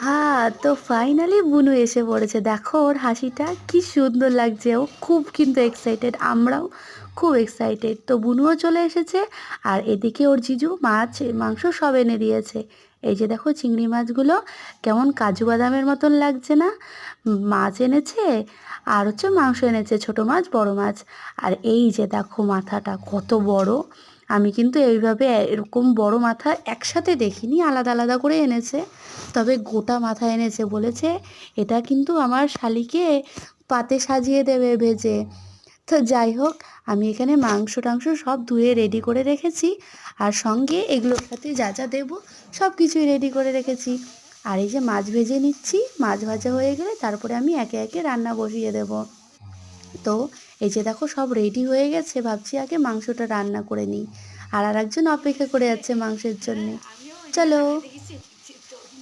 হ্যাঁ, তো ফাইনালি বুনু এসে পড়েছে। দেখো ওর হাসিটা কি সুন্দর লাগছে। ও খুব কিন্তু এক্সাইটেড, আমরাও খুব এক্সাইটেড। তো বুনুও চলে এসেছে আর এদিকে ওর জিজু মাছ মাংস সব এনে দিয়েছে। এই যে দেখো চিংড়ি মাছগুলো কেমন কাজু বাদামের মতন লাগছে না? মাছ এনেছে আর হচ্ছে মাংস এনেছে, ছোট মাছ বড় মাছ। আর এই যে দেখো মাথাটা কত বড়। আমি কিন্তু এইভাবে এরকম বড় মাথা একসাথে দেখিনি, আলাদা আলাদা করে এনেছে। তবে গোটা মাথা এনেছে, বলেছে এটা কিন্তু আমার শালিকে পাতে সাজিয়ে দেবে ভেজে। তো যাই হোক, আমি এখানে মাংস টাংস সব ধুয়ে রেডি করে রেখেছি। আর সঙ্গে এগুলোর সাথে যা যা দেবো সব কিছুই রেডি করে রেখেছি। আর এই যে মাছ ভেজে নিচ্ছি, মাছ ভাজা হয়ে গেলে তারপরে আমি একে একে রান্না বসিয়ে দেব। তো এই যে দেখো সব রেডি হয়ে গেছে, ভাবছি আগে মাংসটা রান্না করে নিই। আর আরেকজন অপেক্ষা করে যাচ্ছে মাংসের জন্যে। চলো।